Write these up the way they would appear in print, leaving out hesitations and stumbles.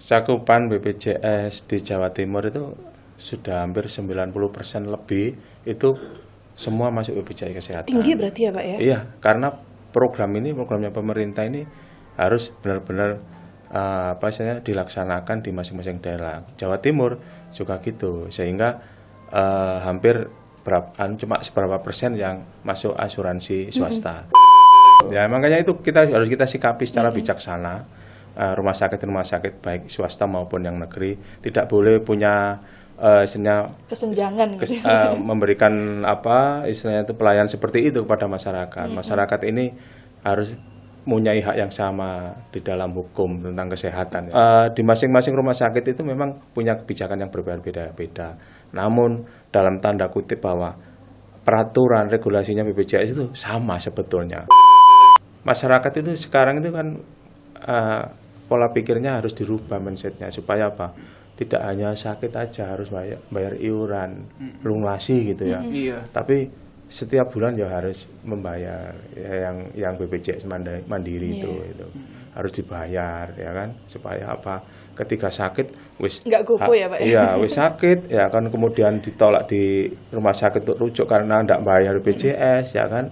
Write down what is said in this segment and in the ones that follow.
cakupan BPJS di Jawa Timur itu sudah hampir 90% lebih itu semua masuk BPJS Kesehatan. Tinggi berarti ya Pak ya? Iya, karena programnya pemerintah ini harus benar-benar dilaksanakan di masing-masing daerah. Jawa Timur juga gitu, sehingga hampir cuma seberapa persen yang masuk asuransi swasta. Ya makanya itu harus kita sikapi secara bijaksana. Rumah sakit baik swasta maupun yang negeri tidak boleh punya kesenjangan memberikan istilahnya itu pelayan seperti itu kepada masyarakat. Masyarakat ini harus mempunyai hak yang sama di dalam hukum tentang kesehatan. Di masing-masing rumah sakit itu memang punya kebijakan yang berbeda-beda. Namun dalam tanda kutip bahwa peraturan regulasinya BPJS itu sama sebetulnya. Masyarakat itu sekarang itu kan pola pikirnya harus dirubah mindsetnya supaya apa? Tidak hanya sakit aja harus bayar iuran, lunasi gitu ya. Tapi setiap bulan ya harus membayar ya, yang BPJS mandiri itu harus dibayar ya kan, supaya apa, ketika sakit wis nggak gopo ya Pak ya. Iya, wis sakit ya kan, kemudian ditolak di rumah sakit untuk rujuk karena enggak bayar BPJS ya kan.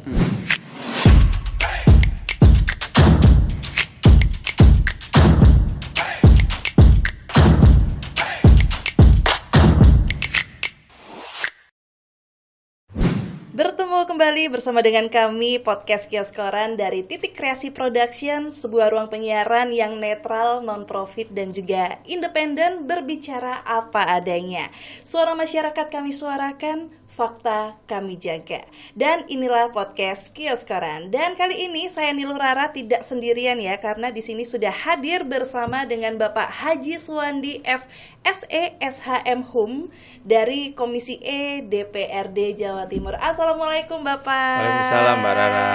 Kembali bersama dengan kami Podcast Kios Koran dari Titik Kreasi Production, sebuah ruang penyiaran yang netral, non-profit dan juga independen, berbicara apa adanya. Suara masyarakat kami suarakan, fakta kami jaga. Dan inilah Podcast Kios Koran. Dan kali ini saya Niluh Rara tidak sendirian ya, karena di sini sudah hadir bersama dengan Bapak Haji Suwandi FSE SHM HUM dari Komisi E DPRD Jawa Timur. Assalamualaikum Bapak. Waalaikumsalam Mbak Rara.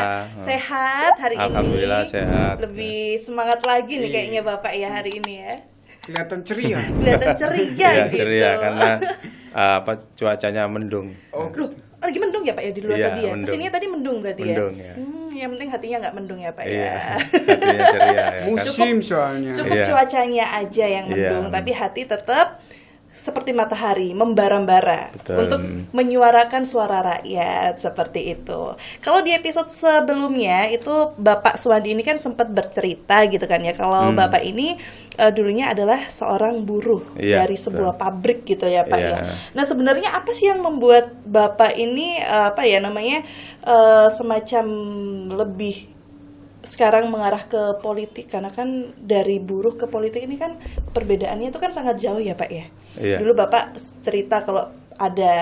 Sehat hari ini? Alhamdulillah sehat. Lebih semangat lagi nih kayaknya Bapak ya hari ini ya. Kelihatan ceria. Kelihatan ceria gitu. Ceria karena cuacanya mendung. Oh, loh, lagi mendung ya Pak ya di luar tadi ya? Mendung. Kesininya tadi mendung berarti mendung, ya? ya. Yang penting hatinya nggak mendung ya Pak Iya, ya? hatinya ceria ya. Musim soalnya. Cukup cuacanya aja yang mendung, tapi hati tetap seperti matahari, membara-bara. Betul. Untuk menyuarakan suara rakyat, seperti itu. Kalau di episode sebelumnya, itu Bapak Suwandi ini kan sempat bercerita gitu kan ya, kalau Bapak ini dulunya adalah seorang buruh dari sebuah pabrik gitu ya Pak ya. Nah sebenarnya apa sih yang membuat Bapak ini, semacam lebih sekarang mengarah ke politik, karena kan dari buruh ke politik ini kan perbedaannya itu kan sangat jauh ya Pak ya. Iya. Dulu Bapak cerita kalau ada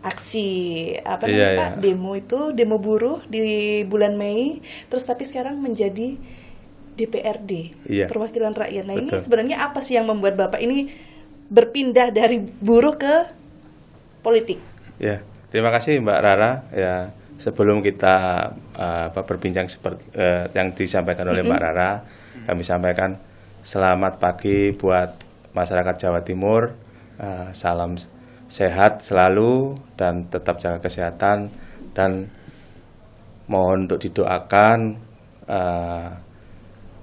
aksi Pak, demo buruh di bulan Mei, terus tapi sekarang menjadi DPRD, perwakilan rakyat. Nah ini sebenarnya apa sih yang membuat Bapak ini berpindah dari buruh ke politik? Ya, terima kasih Mbak Rara ya. Sebelum kita berbincang seperti yang disampaikan oleh Mbak Rara, kami sampaikan selamat pagi buat masyarakat Jawa Timur. Salam sehat selalu dan tetap jaga kesehatan, dan mohon untuk didoakan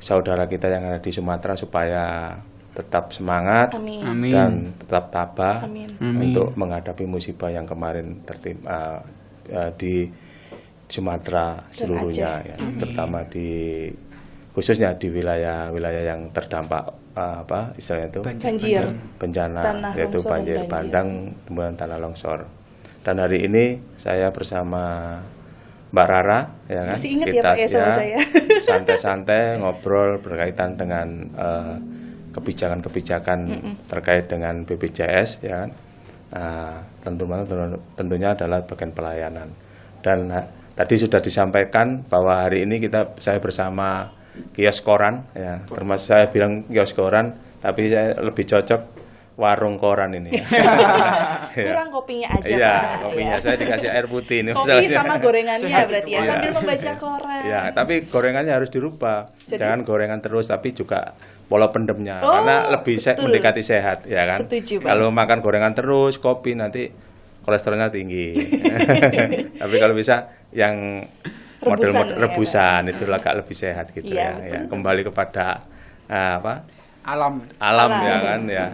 saudara kita yang ada di Sumatera supaya tetap semangat. Amin. Dan tetap tabah. Amin. Untuk menghadapi musibah yang kemarin tertimpa di Sumatera seluruhnya ya, terutama khususnya di wilayah-wilayah yang terdampak istilahnya itu bencana yaitu banjir bandang, kemudian tanah longsor. Dan hari ini saya bersama Mbak Rara ya kan, kita santai-santai ngobrol berkaitan dengan kebijakan-kebijakan terkait dengan BPJS ya kan. Tentunya adalah bagian pelayanan. Dan tadi sudah disampaikan bahwa hari ini saya bersama kios koran ya, termasuk saya bilang kios koran, tapi saya lebih cocok warung koran ini. Kurang kopinya aja Pak. Pak. Kopinya saya dikasih air putih ini. Kopi sama gorengannya berarti ya, sambil membaca koran. Ya, tapi gorengannya harus dirubah. Jangan gorengan terus, tapi juga pola pendemnya, karena lebih mendekati sehat ya kan. Setuju, kalau makan gorengan terus, kopi, nanti kolesterolnya tinggi. Tapi kalau bisa yang model rebusan itu agak lebih sehat gitu ya. Kembali kepada Alam. alam ya kan ya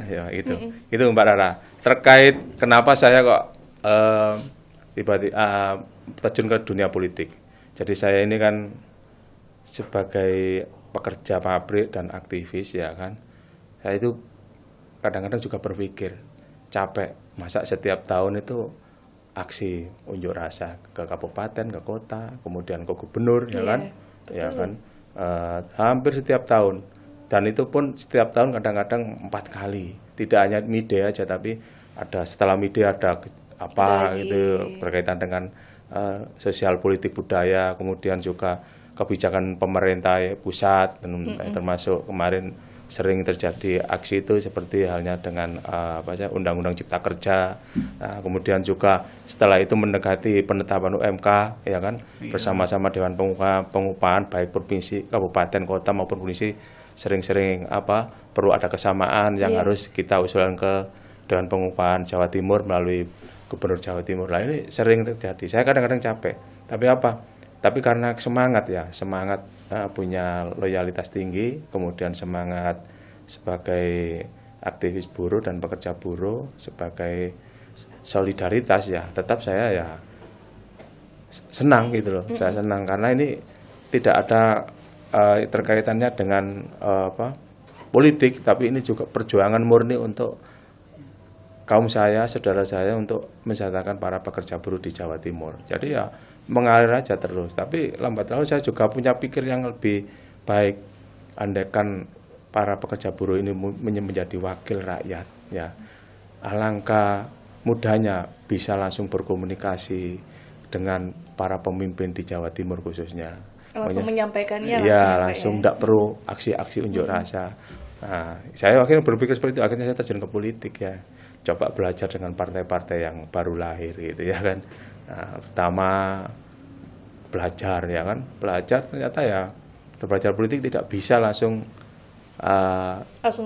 itu Mbak Rara, terkait kenapa saya kok tiba-tiba terjun ke dunia politik. Jadi saya ini kan sebagai pekerja pabrik dan aktivis ya kan, saya itu kadang-kadang juga berpikir capek masa setiap tahun itu aksi unjuk rasa ke kabupaten, ke kota, kemudian ke gubernur ya kan, ya kan hampir setiap tahun. Dan itu pun setiap tahun kadang-kadang 4 kali. Tidak hanya media aja, tapi ada setelah media ada apa gitu berkaitan dengan sosial politik budaya, kemudian juga kebijakan pemerintah pusat, termasuk kemarin sering terjadi aksi itu seperti halnya dengan Undang-Undang Cipta Kerja. Nah, kemudian juga setelah itu mendekati penetapan UMK ya kan, bersama-sama Dewan Pengupahan baik provinsi, kabupaten, kota maupun provinsi sering-sering perlu ada kesamaan yang harus kita usulkan ke Dewan Pengupahan Jawa Timur melalui Gubernur Jawa Timur. Lah ini sering terjadi. Saya kadang-kadang capek. Tapi karena semangat punya loyalitas tinggi, kemudian semangat sebagai aktivis buruh dan pekerja buruh, sebagai solidaritas ya, tetap saya ya senang gitu loh. Saya senang karena ini tidak ada terkaitannya dengan politik, tapi ini juga perjuangan murni untuk kaum saya, saudara saya, untuk mensejahterakan para pekerja buruh di Jawa Timur. Jadi ya mengalir aja terus. Tapi lambat laun saya juga punya pikir yang lebih baik. Andaikan para pekerja buruh ini menjadi wakil rakyat, ya alangkah mudahnya bisa langsung berkomunikasi dengan para pemimpin di Jawa Timur khususnya. Langsung menyampaikannya langsung tidak perlu aksi-aksi unjuk rasa. Nah, saya akhirnya berpikir seperti itu, akhirnya saya terjun ke politik ya. Coba belajar dengan partai-partai yang baru lahir gitu ya kan. Nah, pertama belajar ya kan. Belajar ternyata ya belajar politik tidak bisa langsung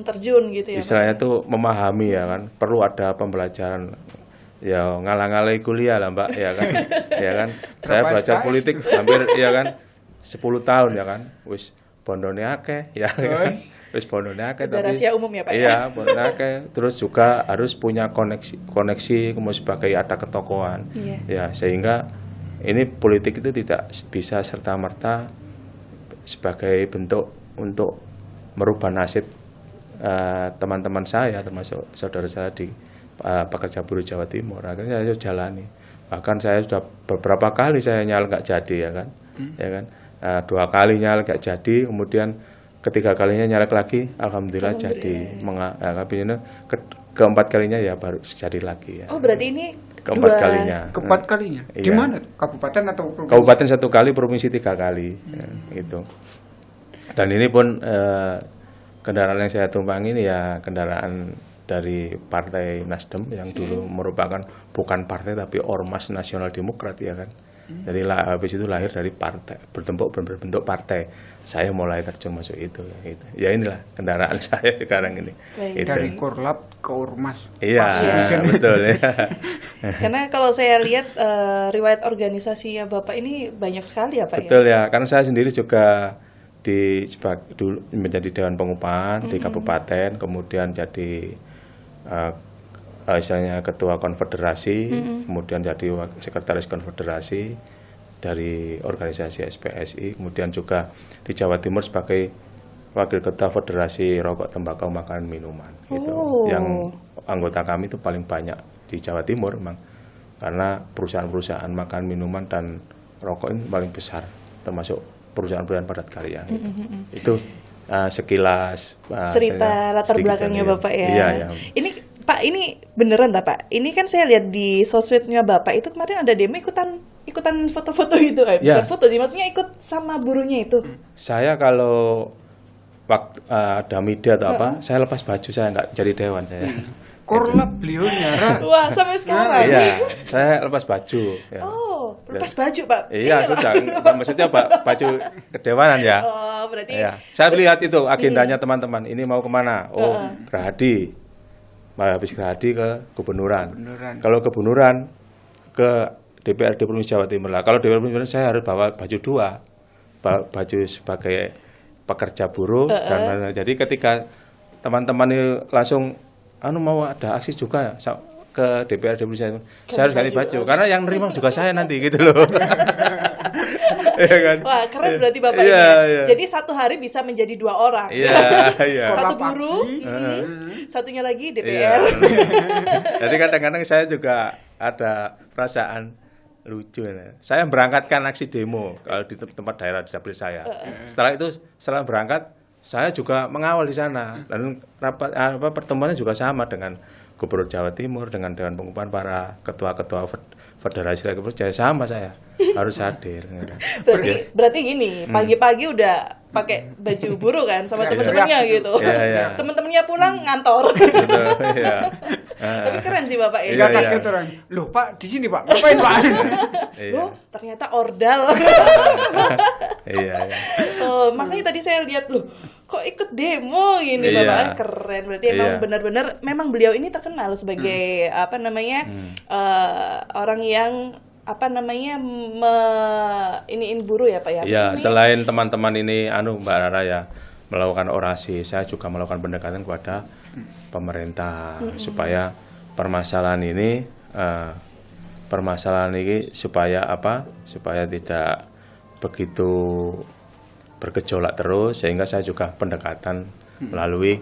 terjun gitu ya. Istilahnya tuh memahami ya kan. Perlu ada pembelajaran ya ngalang-ngalai kuliah lah Mbak ya kan. Ya kan. Saya belajar politik hampir ya kan 10 tahun ya kan, wis bondone akeh ya kan, wis bondone akeh tapi rahasia umum ya Pak. Iya, bondone akeh. Terus juga harus punya koneksi kemudian sebagai ada ketokohan. Ya, sehingga ini politik itu tidak bisa serta-merta sebagai bentuk untuk merubah nasib teman-teman saya termasuk saudara saya di pekerja buruh Jawa Timur. Akhirnya saya jalani. Bahkan saya sudah beberapa kali saya nyal nggak jadi ya kan. Ya kan. 2 kali nyalek gak jadi, kemudian ketiga kalinya nyalek lagi, alhamdulillah jadi. Keempat kalinya ya baru jadi lagi ya. Oh berarti ini keempat kalinya. Keempat kalinya. Di mana? Kabupaten atau provinsi? Kabupaten 1 kali, provinsi 3 kali. Ya, gitu. Dan ini pun kendaraan yang saya tumpangi ini ya kendaraan dari Partai Nasdem yang dulu merupakan bukan partai tapi Ormas Nasional Demokrat ya kan. Jadi habis itu lahir dari partai, berbentuk partai. Saya mulai terjun masuk itu gitu. Ya inilah kendaraan saya sekarang ini. Gitu. Dari Korlap ke Ormas. Iya, betul ya. Karena kalau saya lihat riwayat organisasinya Bapak ini banyak sekali ya Pak. Betul ya, karena saya sendiri juga dulu menjadi Dewan Pengupahan di kabupaten, kemudian jadi misalnya ketua konfederasi, kemudian jadi sekretaris konfederasi dari organisasi SPSI, kemudian juga di Jawa Timur sebagai wakil ketua federasi rokok, tembakau, makanan, minuman gitu. Yang anggota kami itu paling banyak di Jawa Timur memang, karena perusahaan-perusahaan makan minuman dan rokok ini paling besar, termasuk perusahaan-perusahaan padat karya gitu. Itu sekilas cerita latar belakangnya Bapak ya. Iya, ya. Ini Pak, ini beneran tak Pak? Ini kan saya lihat di sosmednya Bapak itu kemarin ada demo ikutan foto-foto gitu kan? Ya. Bukan foto sih, maksudnya ikut sama buruhnya itu. Saya kalau waktu ada media atau apa, saya lepas baju, saya nggak jadi dewan saya. Korlap beliau nyara. Wah, sampai sekarang. Iya, saya lepas baju. Ya. Oh, lepas baju Pak? Iya, sudah. Maksudnya baju kedewanan ya. Oh, berarti. Ya. Saya lihat itu agendanya teman-teman. Ini mau kemana? Oh, Gerahadi. Malah habis Gerahadi ke gubernuran. Kalau gubernuran ke DPRD Provinsi Jawa Timur lah. Kalau DPRD Provinsi saya harus bawa baju 2. Baju sebagai pekerja buruh dan jadi ketika teman-teman ini langsung mau ada aksi juga ya ke DPRD saya. Saya harus ganti baju karena yang nerima juga saya nanti gitu loh. Iya kan? Wah, keren berarti Bapak ini. Iya. Jadi satu hari bisa menjadi 2 orang. Iya. Satu buruh, satunya lagi DPR. Jadi kadang-kadang saya juga ada perasaan lucu. Saya berangkatkan aksi demo kalau di tempat daerah di dapil saya. Setelah berangkat, saya juga mengawal di sana. Dan pertemuannya juga sama dengan Gubernur Jawa Timur, dengan Dewan Pengupahan para ketua-ketua Federasi Rakyat Kerja, sama saya harus hadir. Berarti gini, pagi-pagi udah pakai baju buruh kan sama teman-temannya gitu. Iya. Teman-temannya pulang ngantor. Iya. Tapi keren sih Bapak ya. Enggak kaget orang. Loh Pak, di sini Pak. Ngapain Pak? Loh, ternyata ordal. Iya. Makanya tadi saya lihat loh, kok ikut demo gini Bapak. Keren. Berarti emang benar-benar memang beliau ini terkenal sebagai orang yang iniin buruh ya Pak ya. Iya, selain teman-teman ini Mbak Rara ya melakukan orasi, saya juga melakukan pendekatan kepada pemerintah supaya permasalahan ini supaya tidak begitu bergejolak terus, sehingga saya juga pendekatan melalui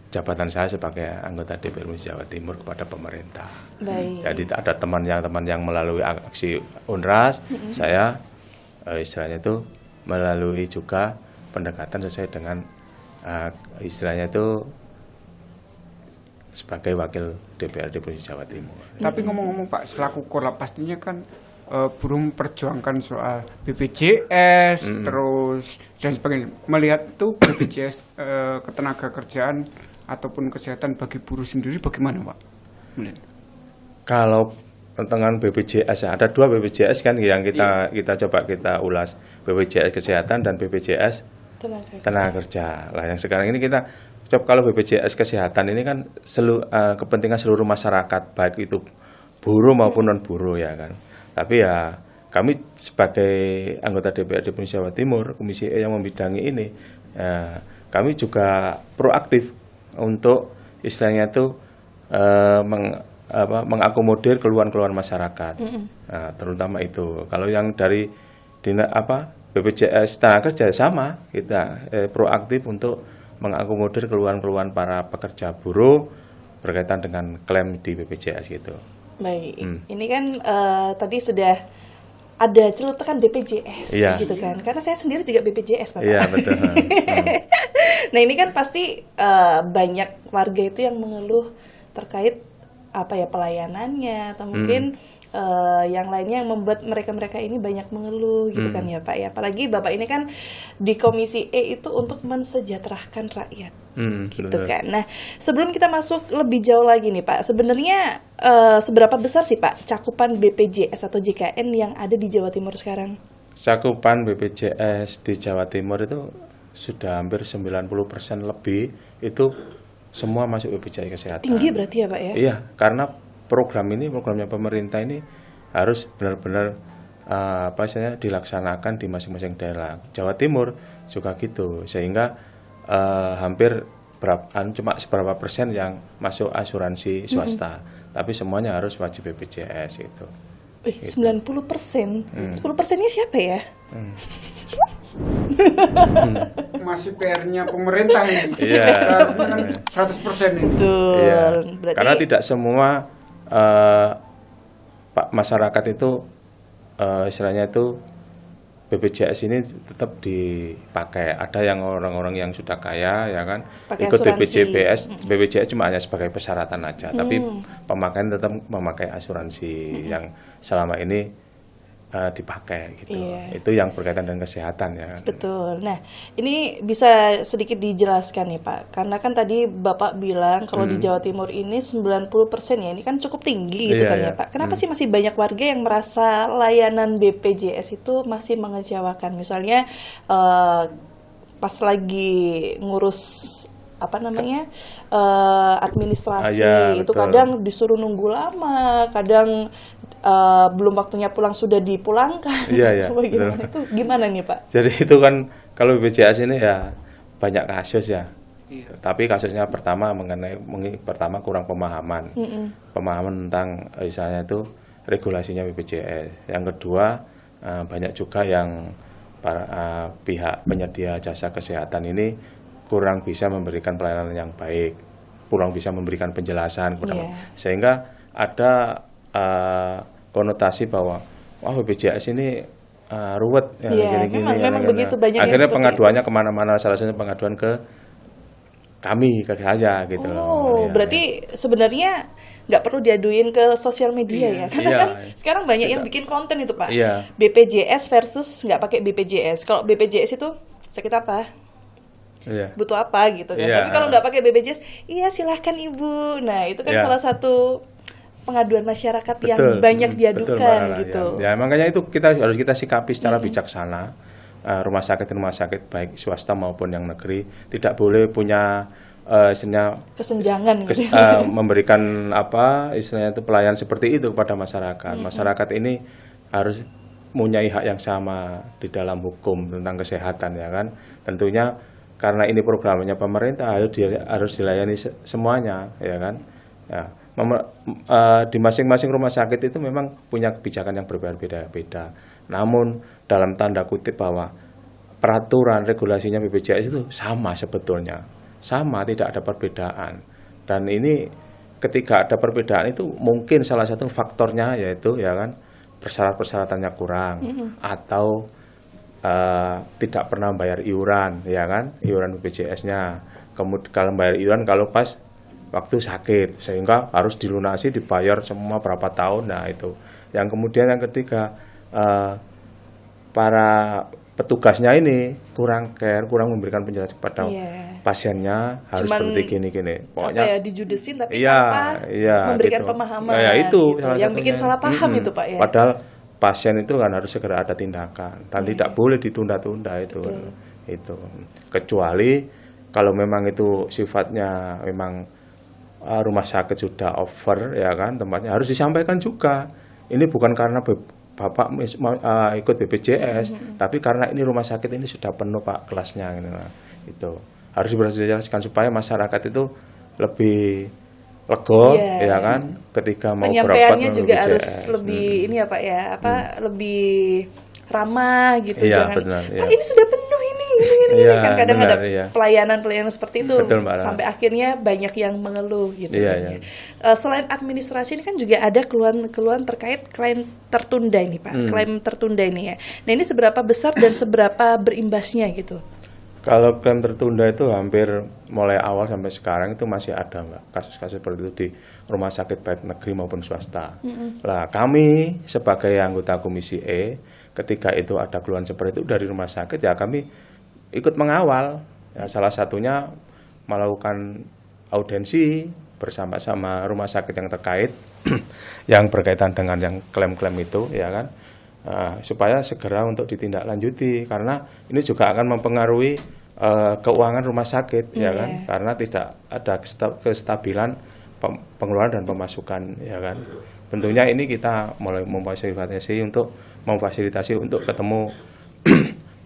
jabatan saya sebagai anggota DPR Jawa Timur kepada pemerintah. Baik. Jadi ada teman yang melalui aksi UNRAS, saya istilahnya itu melalui juga pendekatan sesuai dengan istilahnya itu sebagai wakil DPRD Provinsi Jawa Timur. Tapi ngomong-ngomong Pak, selaku Korlap pastinya kan belum perjuangkan soal BPJS terus dan sebagainya. Melihat tuh BPJS ketenaga kerjaan ataupun kesehatan bagi buruh sendiri bagaimana Pak? Melihat. Kalau dengan BPJS ada 2 BPJS kan yang kita coba kita ulas, BPJS kesehatan dan BPJS tenaga kerja. Lah yang sekarang ini kita coba, kalau BPJS kesehatan ini kan kepentingan seluruh masyarakat, baik itu buruh maupun non buruh ya kan. Tapi ya kami sebagai anggota DPRD Provinsi Jawa Timur, Komisi E yang membidangi ini, kami juga proaktif untuk istilahnya itu mengakomodir keluhan-keluhan masyarakat. Nah, terutama itu. Kalau yang dari BPJS tenaga kerja sama, kita proaktif untuk mengakomodir keluhan-keluhan para pekerja buruh berkaitan dengan klaim di BPJS gitu. Baik, ini kan tadi sudah ada celutukan BPJS gitu kan, karena saya sendiri juga BPJS Pak. Iya betul. Nah ini kan pasti banyak warga itu yang mengeluh terkait pelayanannya atau mungkin yang lainnya yang membuat mereka ini banyak mengeluh gitu kan ya Pak ya. Apalagi Bapak ini kan di Komisi E itu untuk mensejahterakan rakyat gitu kan. Nah sebelum kita masuk lebih jauh lagi nih Pak, sebenarnya seberapa besar sih Pak cakupan BPJS atau JKN yang ada di Jawa Timur sekarang? Cakupan BPJS di Jawa Timur itu sudah hampir 90% lebih, itu semua masuk BPJS kesehatan. Tinggi berarti ya Pak ya? Iya, karena programnya pemerintah ini harus benar-benar dilaksanakan di masing-masing daerah. Jawa Timur juga gitu, sehingga hampir cuma seberapa persen yang masuk asuransi swasta, tapi semuanya harus wajib BPJS itu. 90%, 10%-nya siapa ya? Masih PR-nya pemerintah ini. Iya. 100% ini. Betul. Iya. Berarti... Karena tidak semua masyarakat itu istilahnya itu BPJS ini tetap dipakai. Ada yang orang-orang yang sudah kaya ya kan pakai ikut asuransi. BPJS cuma hanya sebagai persyaratan aja, tapi pemakaian tetap memakai asuransi yang selama ini dipakai gitu. Iya. Itu yang berkaitan dengan kesehatan ya kan. Betul. Nah, ini bisa sedikit dijelaskan nih Pak. Karena kan tadi Bapak bilang kalau di Jawa Timur ini 90% ya, ini kan cukup tinggi gitu kan ya Pak. Kenapa sih masih banyak warga yang merasa layanan BPJS itu masih mengecewakan? Misalnya pas lagi ngurus administrasi itu betul. Kadang disuruh nunggu lama, kadang belum waktunya pulang sudah dipulangkan. Iya. Itu gimana nih Pak? Jadi itu kan kalau BPJS ini ya banyak kasus ya. Iya. Tapi kasusnya pertama pertama kurang pemahaman, pemahaman tentang misalnya itu regulasinya BPJS. Yang kedua banyak juga yang pihak penyedia jasa kesehatan ini kurang bisa memberikan pelayanan yang baik, kurang bisa memberikan penjelasan sehingga ada konotasi bahwa BPJS ini ruwet gini-gini. Memang begitu banyak. Akhirnya pengaduannya kemana-mana, salah satunya pengaduan ke kami, ke saya gitu loh. Berarti sebenarnya nggak perlu diaduin ke sosial media ya, karena kan sekarang banyak yang bikin konten itu Pak. BPJS versus nggak pakai BPJS. Kalau BPJS itu sakit apa? Butuh apa gitu kan. Tapi kalau nggak pakai BPJS, iya silahkan Ibu. Nah itu kan salah satu pengaduan masyarakat yang banyak diadukan gitu. Ya makanya itu harus kita sikapi secara bijaksana. Rumah sakit baik swasta maupun yang negeri tidak boleh punya kesenjangan memberikan istilahnya itu pelayanan seperti itu kepada masyarakat. Masyarakat ini harus mempunyai hak yang sama di dalam hukum tentang kesehatan ya kan. Tentunya karena ini programnya pemerintah harus dilayani semuanya ya kan. Ya. Di masing-masing rumah sakit itu memang punya kebijakan yang berbeda-beda. Namun dalam tanda kutip bahwa peraturan regulasinya BPJS itu sama sebetulnya, sama, tidak ada perbedaan. Dan ini ketika ada perbedaan itu mungkin salah satu faktornya yaitu ya kan persyaratan-persyaratannya kurang atau tidak pernah bayar iuran ya kan, iuran BPJS-nya. Kemudian kalau bayar iuran kalau pas waktu sakit sehingga harus dilunasi dibayar semua berapa tahun. Nah itu yang kemudian yang ketiga para petugasnya ini kurang care, kurang memberikan penjelasan kepada pasiennya harus seperti gini pokoknya dijudesin tapi memberikan gitu. Itu gitu. Yang bikin salah paham itu Pak ya. Padahal pasien itu kan harus segera ada tindakan dan tidak boleh ditunda-tunda itu kecuali kalau memang itu sifatnya memang rumah sakit sudah over ya kan tempatnya harus disampaikan juga. Ini bukan karena Bapak ikut BPJS, tapi karena ini rumah sakit ini sudah penuh Pak kelasnya gitu. Itu harus dijelaskan supaya masyarakat itu lebih lego ya kan ketika mau berobat penyampaiannya juga BPJS. Harus lebih ini ya Pak ya lebih ramah gitu jangan Pak ini sudah penuh ini kan kadang ada pelayanan seperti itu sampai akhirnya banyak yang mengeluh gitu selain administrasi ini kan juga ada keluhan terkait klaim tertunda ini Pak klaim tertunda ini ya. Nah ini seberapa besar dan seberapa berimbasnya gitu? Kalau klaim tertunda itu hampir mulai awal sampai sekarang itu masih ada Mbak kasus-kasus seperti itu di rumah sakit baik negeri maupun swasta. Lah kami sebagai anggota Komisi E ketika itu ada keluhan seperti itu dari rumah sakit ya kami ikut mengawal ya, salah satunya melakukan audiensi bersama-sama rumah sakit yang terkait yang berkaitan dengan yang klaim-klaim itu ya kan supaya segera untuk ditindaklanjuti karena ini juga akan mempengaruhi keuangan rumah sakit ya kan karena tidak ada kestabilan pengeluaran dan pemasukan ya kan. Tentunya ini kita mulai memfasilitasi untuk ketemu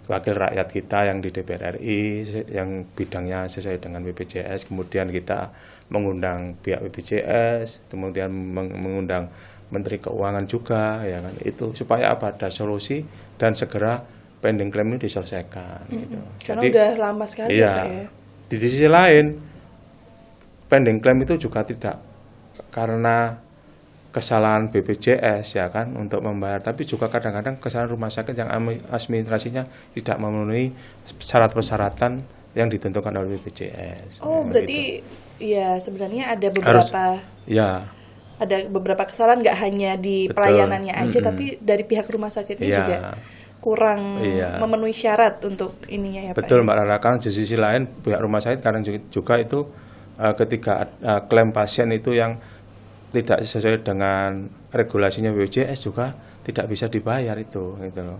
wakil rakyat kita yang di DPR RI yang bidangnya sesuai dengan BPJS, kemudian kita mengundang pihak BPJS, kemudian mengundang Menteri Keuangan juga ya kan itu supaya ada solusi dan segera pending claim ini diselesaikan gitu. Karena udah lama sekali ya. Di sisi lain pending claim itu juga tidak karena kesalahan BPJS ya kan untuk membayar, tapi juga kadang-kadang kesalahan rumah sakit yang administrasinya tidak memenuhi syarat persyaratan yang ditentukan oleh BPJS. Oh ya, berarti gitu. Ya sebenarnya ada beberapa ada beberapa kesalahan nggak hanya di pelayanannya aja, tapi dari pihak rumah sakit ini juga kurang memenuhi syarat untuk ininya ya Pak. Betul Mbak Rara, kan di sisi lain pihak rumah sakit kadang juga itu ketika klaim pasien itu yang tidak sesuai dengan regulasinya BPJS juga tidak bisa dibayar itu gitu loh.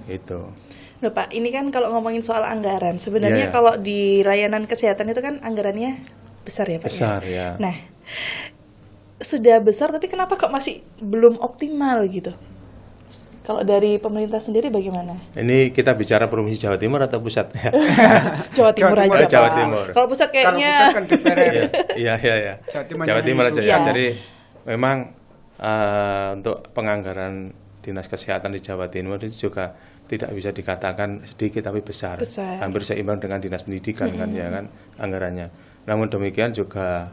Itu. Loh Pak, ini kan kalau ngomongin soal anggaran, sebenarnya kalau di layanan kesehatan itu kan anggarannya besar ya Pak. Besar ya. Nah, sudah besar tapi kenapa kok masih belum optimal gitu? Kalau dari pemerintah sendiri bagaimana? Ini kita bicara Provinsi Jawa Timur atau pusat? Jawa Timur aja, Oh, Jawa Pak. Timur. Kalau pusat Kalau kayaknya pusat kan DPR. Iya. Jawa Timur Timur aja Iya. ya. Jadi memang untuk penganggaran Dinas Kesehatan di Jawa Timur itu juga tidak bisa dikatakan sedikit tapi besar. Hampir seimbang dengan Dinas Pendidikan kan ya kan anggarannya. Namun demikian juga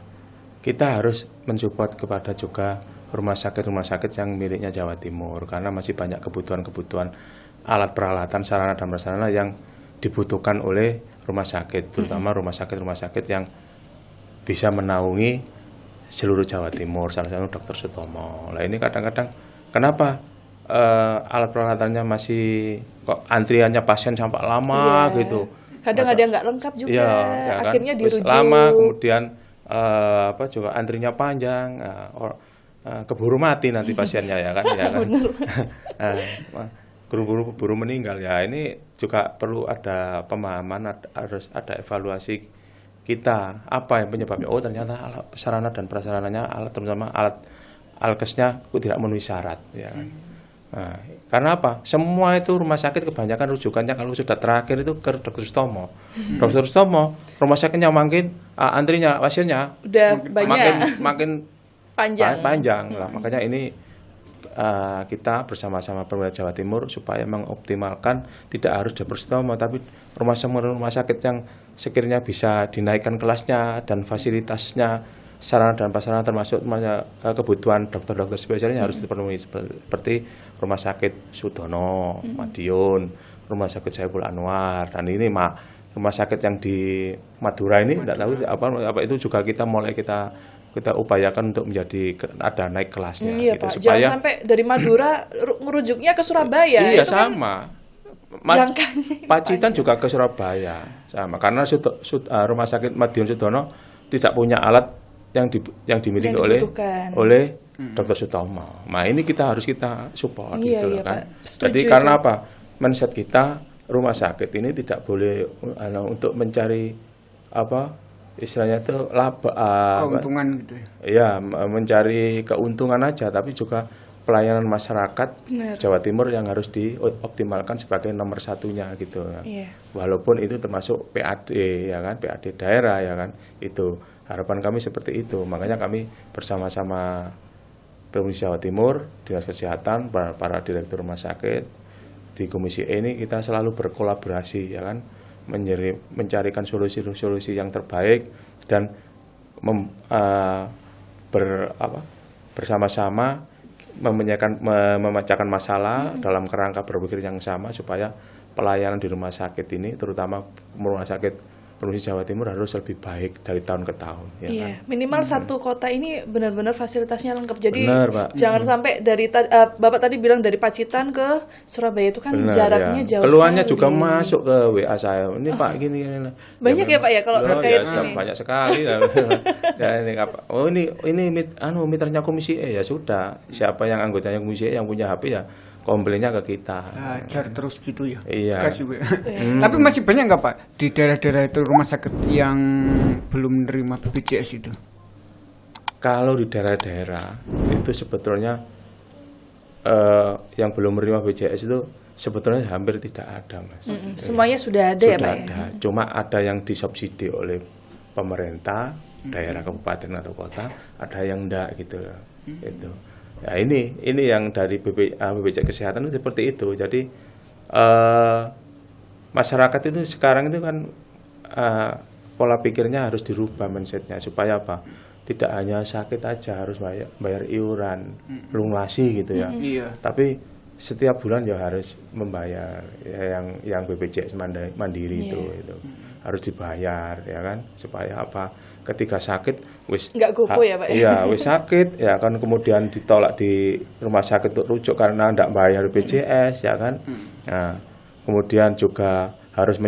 kita harus mensupport kepada juga rumah sakit yang miliknya Jawa Timur karena masih banyak kebutuhan-kebutuhan alat peralatan sarana dan prasarana yang dibutuhkan oleh rumah sakit, terutama rumah sakit yang bisa menaungi seluruh Jawa Timur, salah satu Dr. Sutomo. Nah ini kadang-kadang kenapa alat peralatannya masih kok antriannya pasien sampai lama gitu. Kadang ada yang nggak lengkap juga, ya kan? akhirnya Terus dirujuk. lama, kemudian juga antrinya panjang, keburu mati nanti pasiennya ya kan, keburu meninggal ya. Ini juga perlu ada pemahaman, harus ada evaluasi kita apa yang penyebabnya. Oh ternyata alat sarana dan prasarananya, terutama alat alkesnya tidak memenuhi syarat ya kan. Nah, karena apa? Semua itu rumah sakit kebanyakan rujukannya kalau sudah terakhir itu ke Dr. Sutomo. Dr. Sutomo, rumah sakitnya makin antrinya pasiennya Udah banyak. makin panjang lah. Makanya ini kita bersama-sama pemerintah Jawa Timur supaya mengoptimalkan tidak harus Dr. Sutomo tapi rumah sakit yang sekiranya bisa dinaikkan kelasnya dan fasilitasnya, sarana dan prasarana termasuk kebutuhan dokter-dokter spesialnya harus dipenuhi seperti rumah sakit Sudono, Madiun, rumah sakit Saiful Anwar, dan ini rumah sakit yang di Madura ini tidak tahu apa itu juga kita upayakan untuk menjadi ada naik kelasnya Iya gitu, Pak, supaya jangan sampai dari Madura ngerujuknya ke Surabaya. iya itu kan sama. jangkanya Pacitan juga ke Surabaya sama karena rumah sakit Madiun Sudono tidak punya alat yang dimiliki oleh Dr. Sutomo. Nah ini kita support gitu kan. Jadi karena apa? Mindset kita rumah sakit ini tidak boleh untuk mencari istilahnya itu keuntungan gitu ya. Iya, mencari keuntungan aja, tapi juga pelayanan masyarakat Jawa Timur yang harus dioptimalkan sebagai nomor satunya gitu. Walaupun itu termasuk PAD ya kan, PAD daerah ya kan, itu harapan kami seperti itu. Makanya kami bersama-sama Provinsi Jawa Timur, Dinas Kesehatan, para direktur rumah sakit di Komisi E ini kita selalu berkolaborasi ya kan, mencarikan solusi-solusi yang terbaik dan bersama-sama memecahkan masalah dalam kerangka berpikir yang sama supaya pelayanan di rumah sakit ini, terutama rumah sakit Provinsi Jawa Timur harus lebih baik dari tahun ke tahun. Ya iya, kan? minimal satu kota ini benar-benar fasilitasnya lengkap. Jadi Benar, Pak. jangan sampai dari Bapak tadi bilang dari Pacitan ke Surabaya itu kan Benar, jaraknya ya. jauh Keluhannya sekali. juga masuk ke WA saya. Ini Pak gini. Banyak ya, Pak ya kalau terkait ya, ini. banyak sekali. Ya, ini apa? Oh ini miternya Komisi E ya sudah. Siapa yang anggotanya Komisi E yang punya HP ya komplainnya ke kita. Ajar terus gitu ya. Iya. Kasih Tapi masih banyak nggak Pak di daerah-daerah itu rumah sakit yang belum menerima BPJS itu? Kalau di daerah-daerah itu sebetulnya yang belum menerima BPJS itu sebetulnya hampir tidak ada, Mas. Semuanya sudah ada ya, Pak ya? Cuma ada yang disubsidi oleh pemerintah, daerah kabupaten atau kota, ada yang enggak gitu. Itu. Ya ini yang dari BPJS Kesehatan itu seperti itu. Jadi masyarakat itu sekarang itu kan pola pikirnya harus dirubah mindsetnya supaya apa? Tidak hanya sakit aja harus bayar iuran, lunasi gitu ya. Tapi setiap bulan ya harus membayar ya, yang BPJS mandiri itu harus dibayar ya kan supaya apa? Ketika sakit wis nggak gopo ya Pak ya? Iya, wis sakit ya kan kemudian ditolak di rumah sakit untuk rujuk karena tidak bayar BPJS ya kan. Nah, kemudian juga harus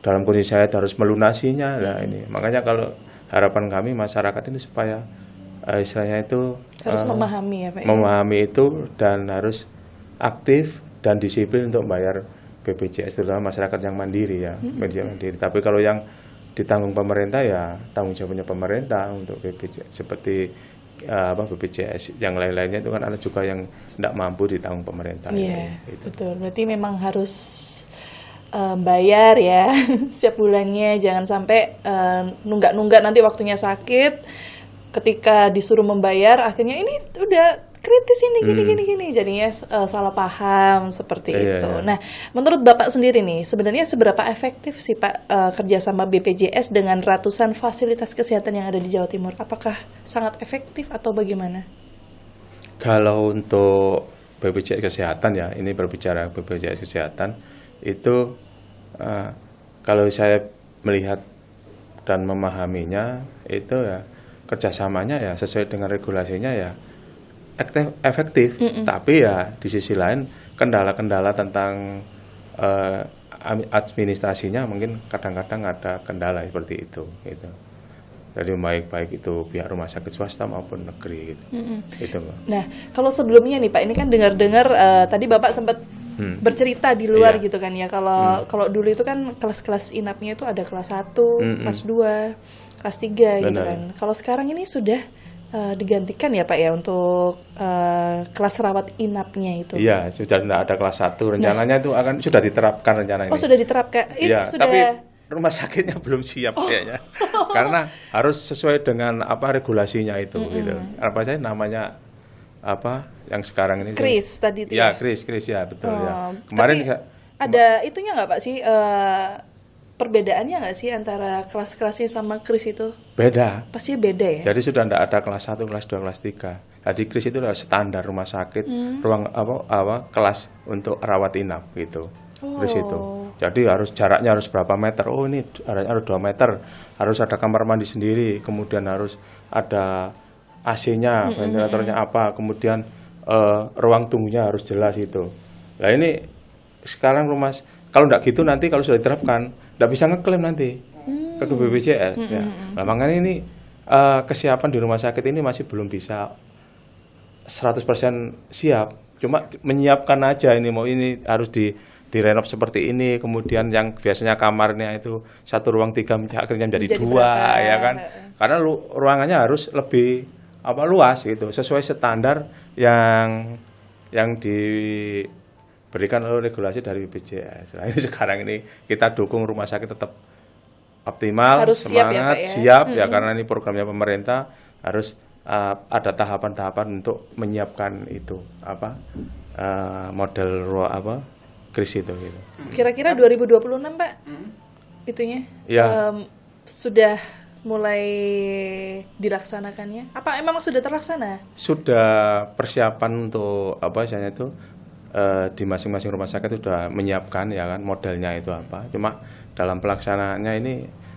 dalam kondisi saya harus melunasinya. Nah, ini makanya kalau harapan kami masyarakat ini supaya istilahnya itu harus memahami ya Pak ya? Memahami itu dan harus aktif dan disiplin untuk membayar BPJS terutama masyarakat yang mandiri ya, mandiri. Tapi kalau yang ditanggung pemerintah ya tanggung jawabnya pemerintah untuk BPJS seperti BPJS, yang lain-lainnya itu kan ada juga yang tidak mampu ditanggung pemerintah. Iya, Gitu. betul. Berarti memang harus bayar ya setiap bulannya, jangan sampai nunggak-nunggak nanti waktunya sakit, ketika disuruh membayar akhirnya ini udah kritis ini gini jadinya salah paham seperti itu. Iya. Nah, menurut Bapak sendiri nih, sebenarnya seberapa efektif sih Pak kerjasama BPJS dengan ratusan fasilitas kesehatan yang ada di Jawa Timur? Apakah sangat efektif atau bagaimana? Kalau untuk BPJS Kesehatan ya, ini berbicara BPJS Kesehatan itu kalau saya melihat dan memahaminya itu ya kerjasamanya ya sesuai dengan regulasinya ya efektif. Tapi ya di sisi lain kendala-kendala tentang administrasinya mungkin kadang-kadang ada kendala seperti itu gitu. Jadi baik itu pihak rumah sakit swasta maupun negeri gitu. Itu Mbak. Nah, kalau sebelumnya nih Pak, ini kan dengar-dengar tadi Bapak sempat bercerita di luar Iya. gitu kan ya. Kalau dulu itu kan kelas-kelas inapnya itu ada kelas 1, kelas 2, kelas 3 gitu Benar. kan. Kalau sekarang ini sudah digantikan ya Pak ya untuk kelas rawat inapnya itu. Iya, sudah tidak ada kelas 1. Rencananya itu akan sudah diterapkan rencana ini. Oh, sudah diterapkan. Iya, Sudah. tapi rumah sakitnya belum siap kayaknya. Karena harus sesuai dengan regulasinya itu gitu. Apa saya namanya yang sekarang ini Kris tadi itu ya Kris ya betul ya. Kemarin tapi ada itunya nggak Pak sih perbedaannya nggak sih antara kelas-kelasnya sama Kris itu? beda. Pasti beda ya. Jadi sudah tidak ada kelas 1, kelas 2, kelas 3. Jadi Kris itu adalah standar rumah sakit, ruang kelas untuk rawat inap gitu. Kris itu. Jadi jaraknya harus berapa meter? Oh, ini harus 2 meter. Harus ada kamar mandi sendiri, kemudian harus ada AC-nya, ventilatornya apa, kemudian ruang tunggunya harus jelas itu. Nah ini sekarang kalau tidak gitu nanti kalau sudah diterapkan tidak bisa ngeklaim nanti ke BPJS. Ya. Nah, makanya ini kesiapan di rumah sakit ini masih belum bisa 100% siap. Cuma menyiapkan aja ini harus direnov seperti ini, kemudian yang biasanya kamarnya itu 1 ruang 3 akhirnya menjadi 2 berapa? ya kan. Karena ruangannya harus lebih luas gitu, sesuai standar yang diberikan oleh regulasi dari BPJS. Nah, ini sekarang ini kita dukung rumah sakit tetap optimal, Harus siap ya, semangat, Pak, ya? siap ya karena ini programnya pemerintah harus ada tahapan-tahapan untuk menyiapkan itu model kris itu gitu. Kira-kira 2026 Pak itunya Ya. sudah mulai dilaksanakannya? Apa emang sudah terlaksana? Sudah persiapan untuk misalnya itu di masing-masing rumah sakit sudah menyiapkan ya kan modelnya itu apa. Cuma dalam pelaksanaannya ini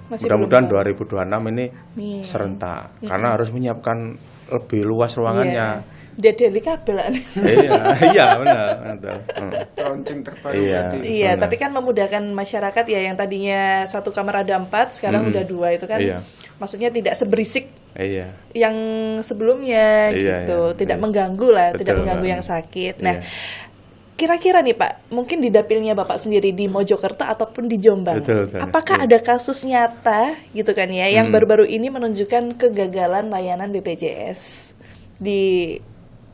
Masih mudah-mudahan belum 2026 ini Nih. serentak karena harus menyiapkan lebih luas ruangannya. Dari kabel. Iya benar. Launching terbaru Iya. tadi. Iya, Benar. tapi kan memudahkan masyarakat ya yang tadinya 1 kamar ada 4, sekarang udah 2 itu kan. Iya. Maksudnya tidak seberisik Iya. yang sebelumnya Iya, gitu, iya, tidak iya. mengganggu lah, Betul, tidak mengganggu Mbak. yang sakit. Nah, Iya. kira-kira nih Pak, mungkin di dapilnya Bapak sendiri di Mojokerto ataupun di Jombang, Betul. apakah Iya. ada kasus nyata gitu kan ya, yang baru-baru ini menunjukkan kegagalan layanan BPJS di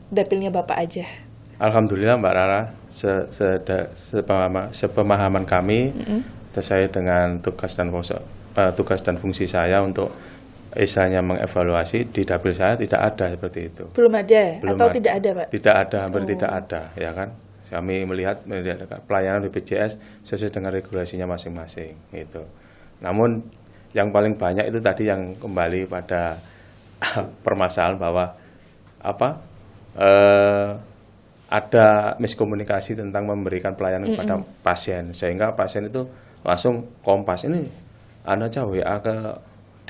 dapilnya Bapak aja? Alhamdulillah Mbak Rara, sepemahaman kami terkait dengan tugas dan fungsi saya untuk istilahnya mengevaluasi di dapil saya tidak ada seperti itu. Belum ada Belum atau ada. tidak ada Pak? Tidak ada, hampir tidak ada, ya kan? Kami melihat pelayanan BPJS sesuai dengan regulasinya masing-masing, gitu. Namun yang paling banyak itu tadi yang kembali pada permasalahan bahwa ada miskomunikasi tentang memberikan pelayanan kepada pasien, sehingga pasien itu langsung kompas ini Anda aja WA ke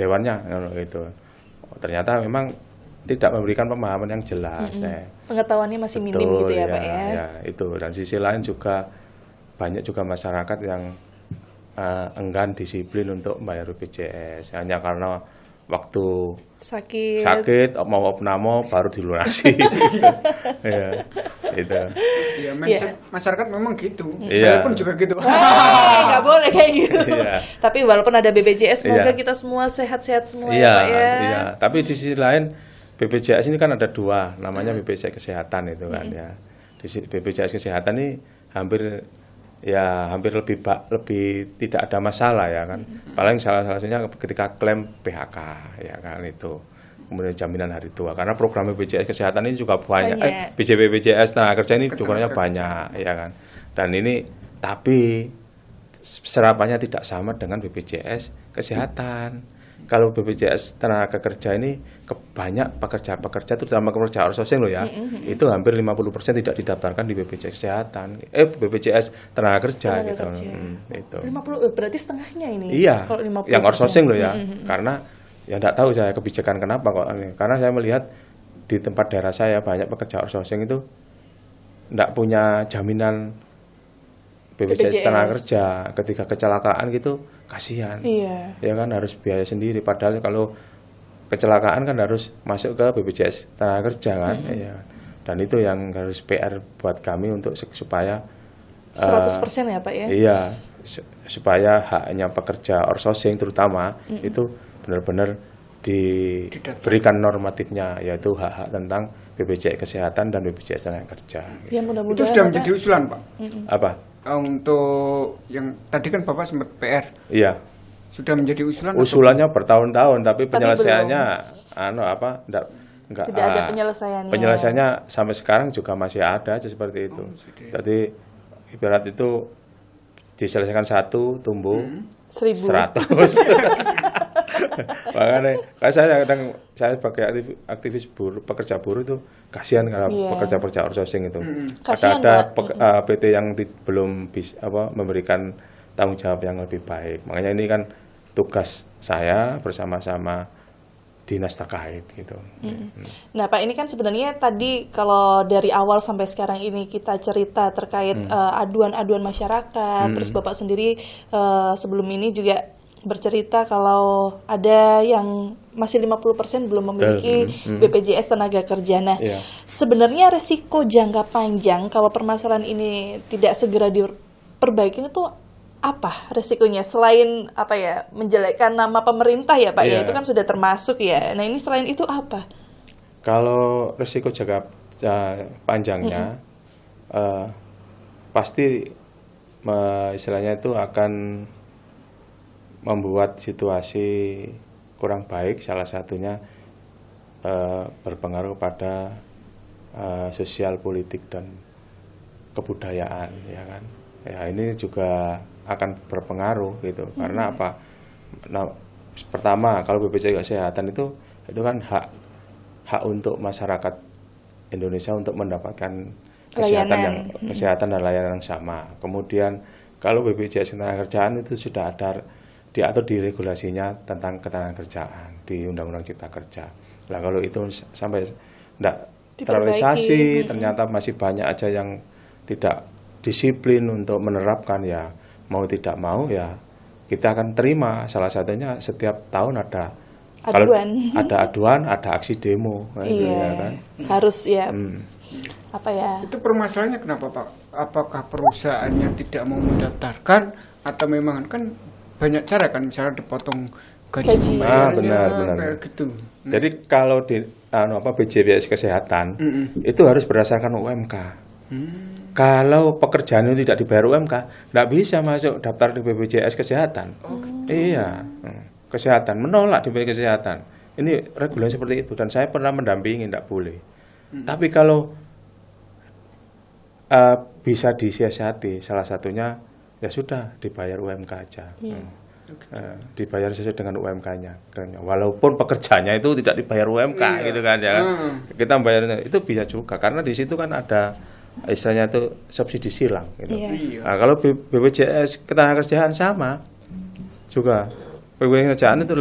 dewannya gitu. Ternyata memang tidak memberikan pemahaman yang jelas. Pengetahuannya masih minim Betul, gitu ya Pak ya? Ya, itu. Dan sisi lain juga banyak juga masyarakat yang enggan disiplin untuk membayar BPJS hanya karena waktu sakit mau opname baru dilunasi. Ya, itu. Ya, masyarakat memang gitu. Iya. Saya pun juga gitu. Nggak boleh kayak gitu. Iya. Tapi walaupun ada BPJS, semoga Iya. kita semua sehat-sehat semua Iya, ya Pak ya. iya. Tapi di sisi lain BPJS ini kan ada dua, namanya BPJS Kesehatan itu kan ya. Di BPJS Kesehatan ini hampir lebih tidak ada masalah ya kan. Paling salah satunya ketika klaim PHK ya kan itu. Kemudian jaminan hari tua, karena program BPJS Kesehatan ini juga banyak. BPJS Tenaga Kerja ini dukungannya banyak ya kan. Dan ini tapi serapannya tidak sama dengan BPJS Kesehatan. Kalau BPJS Tenaga Kerja ini banyak pekerja-pekerja, terutama pekerja outsourcing loh ya, itu hampir 50% tidak didaftarkan di BPJS Kesehatan, BPJS Tenaga Kerja gitu. Itu. 50 berarti setengahnya ini. Iya. Kalau 50%. Yang outsourcing loh ya, karena ya tidak tahu saya kebijakan kenapa kok. Karena saya melihat di tempat daerah saya banyak pekerja outsourcing itu tidak punya jaminan BPJS Tenaga Kerja. Ketika kecelakaan gitu kasihan. Iya. Ya kan harus biaya sendiri. Padahal kalau kecelakaan kan harus masuk ke BPJS Tenaga Kerja kan. Iya. Dan itu yang harus PR buat kami untuk supaya 100% ya Pak ya? Iya, supaya haknya pekerja outsourcing terutama itu benar-benar diberikan normatifnya, yaitu hak-hak tentang BPJS Kesehatan dan BPJS Tenaga Kerja. Ya mudah-mudahan. Itu sudah menjadi usulan Pak. Apa? Untuk yang tadi kan Bapak sempat PR. Iya. Sudah menjadi usulan. Usulannya bertahun-tahun, tapi penyelesaiannya enggak tidak ada penyelesaiannya. Penyelesaiannya sampai sekarang juga masih ada seperti itu. Jadi ibarat itu diselesaikan satu tumbuh 100. Makanya kan saya sebagai aktivis buruh, pekerja buruh itu kasihan kalau pekerja-pekerja outsourcing itu. Ada PT yang belum bisa memberikan tanggung jawab yang lebih baik. Makanya ini kan tugas saya bersama-sama dinas terkait gitu. Nah Pak, ini kan sebenarnya tadi kalau dari awal sampai sekarang ini kita cerita terkait aduan-aduan masyarakat, terus Bapak sendiri sebelum ini juga bercerita kalau ada yang masih 50% belum memiliki BPJS Tenaga Kerja. Nah, sebenarnya resiko jangka panjang kalau permasalahan ini tidak segera diperbaiki itu apa resikonya selain apa ya, menjelekkan nama pemerintah ya Pak ya, itu kan sudah termasuk ya. Nah, ini selain itu apa? Kalau resiko jangka panjangnya pasti istilahnya itu akan membuat situasi kurang baik, salah satunya berpengaruh pada sosial, politik dan kebudayaan ya kan. Ya ini juga akan berpengaruh gitu. Karena apa? Nah, pertama kalau BPJS Kesehatan itu kan hak untuk masyarakat Indonesia untuk mendapatkan kesehatan dan layanan yang sama. Kemudian kalau BPJS Ketenagakerjaan itu sudah ada diatur di regulasinya tentang ketenagakerjaan di Undang-Undang Cipta Kerja. Nah kalau itu sampai tidak terrealisasi, ternyata masih banyak aja yang tidak disiplin untuk menerapkan, ya mau tidak mau ya kita akan terima. Salah satunya setiap tahun ada aduan. Kalau ada aduan, ada aksi demo. Nah, iya, ya kan? Harus ya. Apa ya? Itu permasalahannya kenapa Pak? Apakah perusahaannya tidak mau mendaftarkan atau memang kan banyak cara kan, misalnya dipotong gaji. Benar. Gitu. Jadi kalau di BPJS Kesehatan itu harus berdasarkan UMK. Kalau pekerjaan itu tidak dibayar UMK, tidak bisa masuk daftar di BPJS Kesehatan. Iya, kesehatan menolak di BPJS Kesehatan. Ini regulasi seperti itu dan saya pernah mendampingi, tidak boleh. Tapi kalau bisa disiasati, salah satunya ya sudah dibayar UMK aja. Dibayar sesuai dengan UMK-nya. Walaupun pekerjaannya itu tidak dibayar UMK gitu kan ya. Kita bayarnya itu bisa juga karena di situ kan ada istilahnya itu subsidi silang gitu. Nah, kalau BPJS Ketenagakerjaan sama juga. BPJS Ketenagakerjaan itu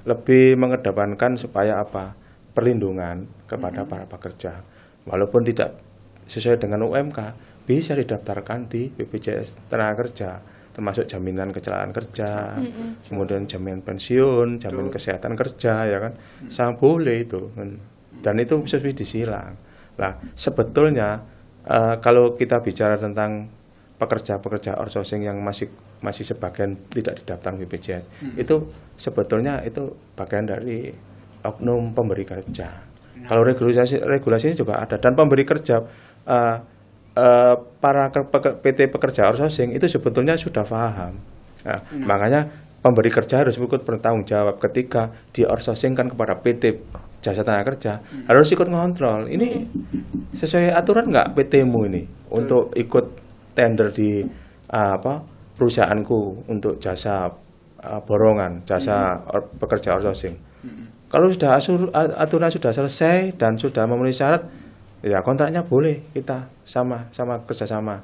lebih mengedepankan supaya apa? Perlindungan kepada para pekerja. Walaupun tidak sesuai dengan UMK, bisa didaftarkan di BPJS Tenagakerja, termasuk jaminan kecelakaan kerja, kemudian jaminan pensiun, jaminan kesehatan kerja, ya kan, sangat boleh itu, dan itu subsidi silang. Nah, sebetulnya kalau kita bicara tentang pekerja-pekerja outsourcing yang masih sebagian tidak didaftar BPJS, itu sebetulnya itu bagian dari oknum pemberi kerja. Kalau regulasi juga ada, dan pemberi kerja para PT pekerja outsourcing itu sebetulnya sudah paham. Nah, makanya pemberi kerja harus ikut bertanggung jawab ketika di outsourcingkan kepada PT jasa tenaga kerja, harus ikut ngontrol. Ini sesuai aturan nggak PT-mu ini untuk ikut tender di perusahaanku untuk jasa borongan, jasa pekerja outsourcing. Kalau sudah aturan sudah selesai dan sudah memenuhi syarat, ya kontraknya boleh kita sama kerjasama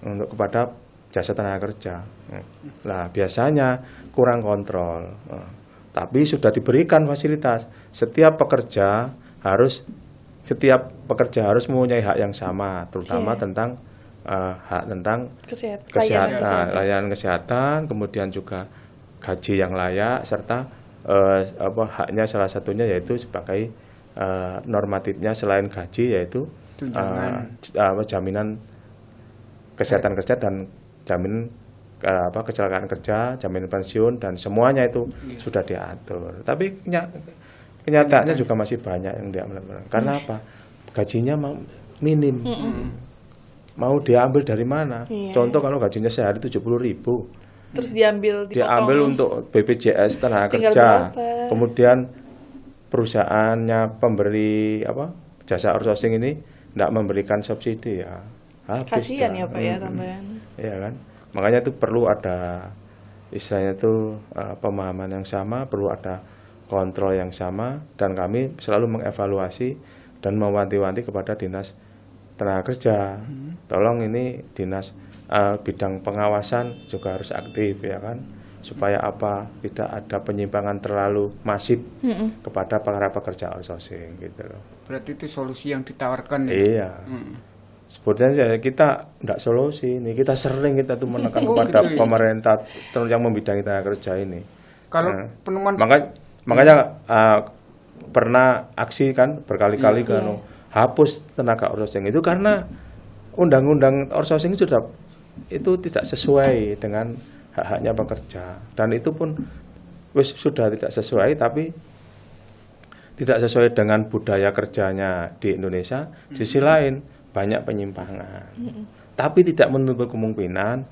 untuk kepada jasa tenaga kerja. Nah, biasanya kurang kontrol. Tapi sudah diberikan fasilitas. Setiap pekerja harus mempunyai hak yang sama, terutama tentang hak tentang kesehatan, layanan kesehatan, kemudian juga gaji yang layak, serta haknya salah satunya yaitu sebagai normatifnya selain gaji yaitu jaminan kesehatan kerja dan jaminan kecelakaan kerja, jaminan pensiun, dan semuanya itu sudah diatur. Tapi kenyataannya juga masih banyak yang tidak melakukan. Karena apa? Gajinya minim. Mau diambil dari mana? Contoh kalau gajinya sehari 70.000. Terus diambil untuk BPJS tenaga kerja. Berapa? Kemudian perusahaannya pemberi jasa outsourcing ini tidak memberikan subsidi, ya habis. Kasihan ya Pak ya tambahan. Ya kan? Makanya itu perlu ada istilahnya itu pemahaman yang sama, perlu ada kontrol yang sama, dan kami selalu mengevaluasi dan mewanti-wanti kepada dinas tenaga kerja. Tolong ini dinas bidang pengawasan juga harus aktif, ya kan, supaya tidak ada penyimpangan terlalu masif kepada para pekerja outsourcing gitu loh. Berarti itu solusi yang ditawarkan. Iya. Sebetulnya kita tidak solusi ini, kita sering tuh menekan kepada pemerintah yang membidangi tenaga kerja ini. Kalau penemuan makanya pernah aksi kan berkali-kali kan hapus tenaga outsourcing itu karena undang-undang outsourcing itu tidak sesuai dengan hak-haknya pekerja, dan itu pun sudah tidak sesuai, tapi tidak sesuai dengan budaya kerjanya di Indonesia. Di sisi lain banyak penyimpangan, tapi tidak menutup kemungkinan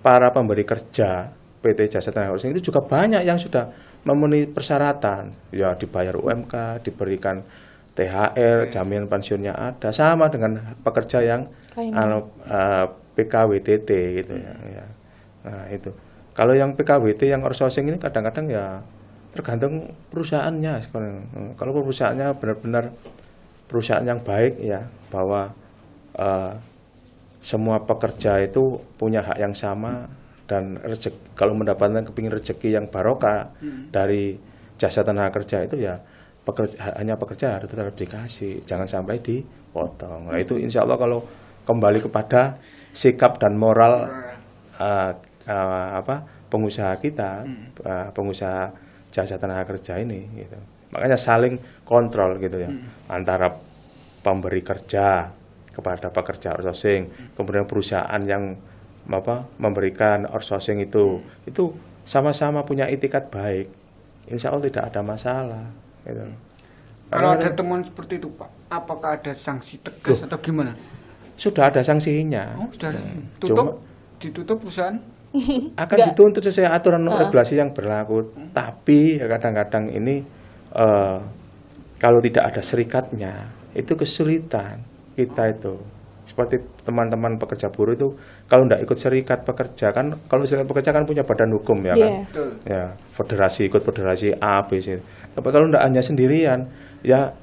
para pemberi kerja PT Jasa Tenaga Outsourcing itu juga banyak yang sudah memenuhi persyaratan, ya dibayar UMK, diberikan THR, jaminan pensiunnya ada, sama dengan pekerja yang PKWTT gitu ya. Nah itu. Kalau yang PKWT yang outsourcing ini kadang-kadang ya tergantung perusahaannya. Kalau perusahaannya benar-benar perusahaan yang baik, ya bahwa semua pekerja itu punya hak yang sama, dan kalau mendapatkan kepingin rezeki yang barokah dari jasa tenaga kerja itu, ya hanya pekerja harus tetap dikasih, jangan sampai dipotong. Nah itu insya Allah kalau kembali kepada sikap dan moral pengusaha kita, pengusaha jasa tenaga kerja ini gitu. Makanya saling kontrol gitu ya, antara pemberi kerja kepada pekerja outsourcing, kemudian perusahaan yang memberikan outsourcing itu sama-sama punya itikat baik, insya Allah tidak ada masalah gitu. Kalau ada temuan seperti itu Pak, apakah ada sanksi tegas atau gimana? Sudah ada sanksinya. Sudah ditutup perusahaan? Akan dituntut sesuai aturan regulasi yang berlaku. Tapi kadang-kadang ini kalau tidak ada serikatnya itu kesulitan kita itu. Seperti teman-teman pekerja buruh itu kalau tidak ikut serikat pekerja kan, kalau serikat pekerja kan punya badan hukum ya kan, ya ikut federasi A, B, C. Tapi kalau tidak hanya sendirian, ya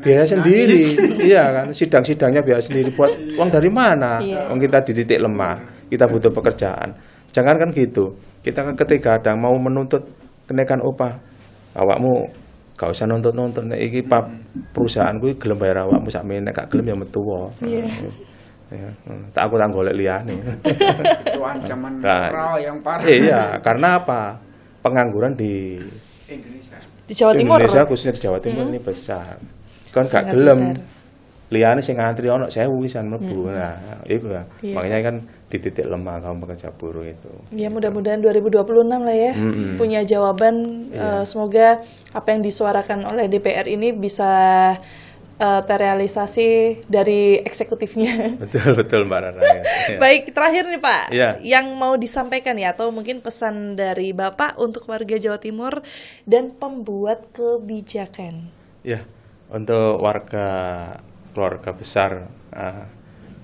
biaya sendiri, iya kan, sidang-sidangnya biaya sendiri, buat uang dari mana? Uang kita di titik lemah, kita butuh pekerjaan. Jangan kan gitu. Kita ketika ada mau menuntut kenaikan upah, awakmu gak usah nuntut-nuntut, iki perusahaan gue gelem bayar awakmu sakmene, gak gelem ya metu wae. Ya, tak aku golek liyane. Itu ancaman moral yang parah. Iya, karena apa? Pengangguran di Indonesia. Di Jawa Timur. Indonesia khususnya di Jawa Timur ini besar. Kan gak gelem liyane sing ngantri ono 1000 wisan mlebu. Nah, itu ya. Iya. Makanya kan di titik lemah kaum pekerja buruh itu. Ya mudah-mudahan 2026 lah ya punya jawaban. Semoga apa yang disuarakan oleh DPR ini bisa terrealisasi dari eksekutifnya. Betul Mbak Rara. Ya. Baik, terakhir nih Pak, Iya. yang mau disampaikan ya atau mungkin pesan dari Bapak untuk warga Jawa Timur dan pembuat kebijakan. Ya, untuk warga keluarga besar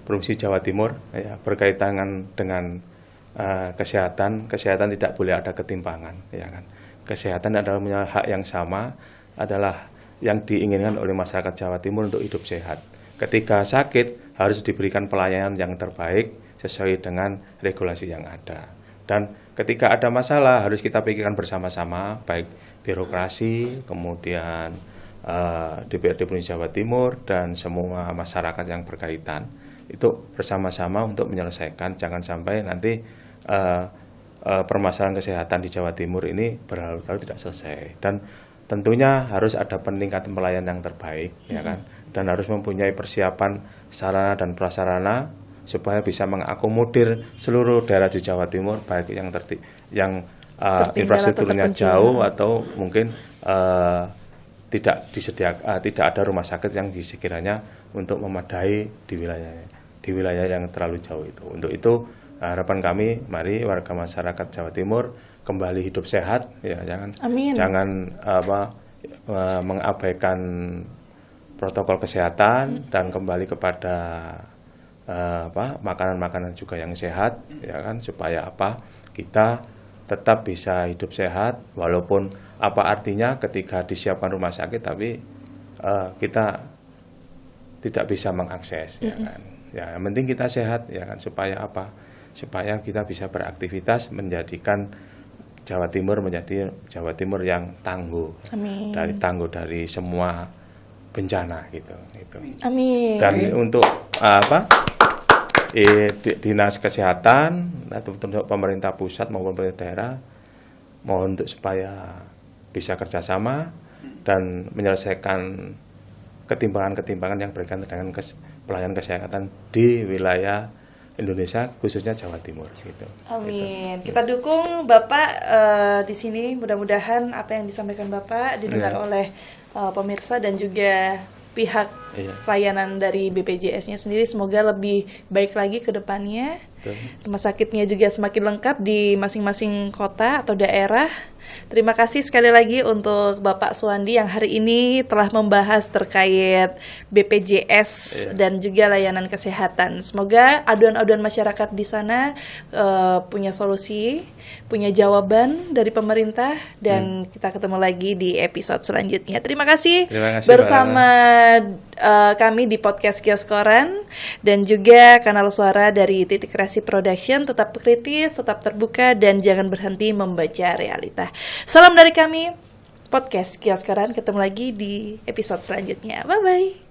Provinsi Jawa Timur ya, berkaitan dengan kesehatan tidak boleh ada ketimpangan, ya kan. Kesehatan adalah hak yang sama, adalah yang diinginkan oleh masyarakat Jawa Timur untuk hidup sehat. Ketika sakit harus diberikan pelayanan yang terbaik sesuai dengan regulasi yang ada. Dan ketika ada masalah harus kita pikirkan bersama-sama, baik birokrasi, kemudian DPRD Provinsi Jawa Timur dan semua masyarakat yang berkaitan itu bersama-sama untuk menyelesaikan, jangan sampai nanti permasalahan kesehatan di Jawa Timur ini berlarut-larut tidak selesai. Dan tentunya harus ada peningkatan pelayanan yang terbaik, ya kan, dan harus mempunyai persiapan sarana dan prasarana supaya bisa mengakomodir seluruh daerah di Jawa Timur, baik yang infrastrukturnya jauh atau mungkin tidak ada rumah sakit yang sekiranya untuk memadai di wilayah yang terlalu jauh itu. Untuk itu harapan kami, mari warga masyarakat Jawa Timur kembali hidup sehat, ya jangan mengabaikan protokol kesehatan dan kembali kepada makanan-makanan juga yang sehat, ya kan, supaya kita tetap bisa hidup sehat, walaupun apa artinya ketika disiapkan rumah sakit tapi kita tidak bisa mengakses, ya kan. Ya, yang penting kita sehat, ya kan, supaya kita bisa beraktivitas menjadikan Jawa Timur menjadi Jawa Timur yang tangguh. Amin. Dari semua bencana gitu. Amin. Dan untuk Dinas Kesehatan atau untuk pemerintah pusat maupun pemerintah daerah mohon untuk supaya bisa kerjasama dan menyelesaikan ketimpangan-ketimpangan yang berkaitan dengan pelayanan kesehatan di wilayah Indonesia, khususnya Jawa Timur gitu. Amin. Kita dukung Bapak di sini. Mudah-mudahan apa yang disampaikan Bapak didengar oleh pemirsa dan juga pihak layanan dari BPJS-nya sendiri, semoga lebih baik lagi ke depannya. Rumah sakitnya juga semakin lengkap di masing-masing kota atau daerah. Terima kasih sekali lagi untuk Bapak Suwandi yang hari ini telah membahas terkait BPJS dan juga layanan kesehatan. Semoga aduan-aduan masyarakat di sana punya solusi, punya jawaban dari pemerintah, dan kita ketemu lagi di episode selanjutnya. Terima kasih bersama kami di podcast Kios Koran dan juga kanal suara dari Titik Kreasi Production. Tetap kritis, tetap terbuka, dan jangan berhenti membaca realita. Salam dari kami, podcast Kios Koran. Ketemu lagi di episode selanjutnya. Bye-bye.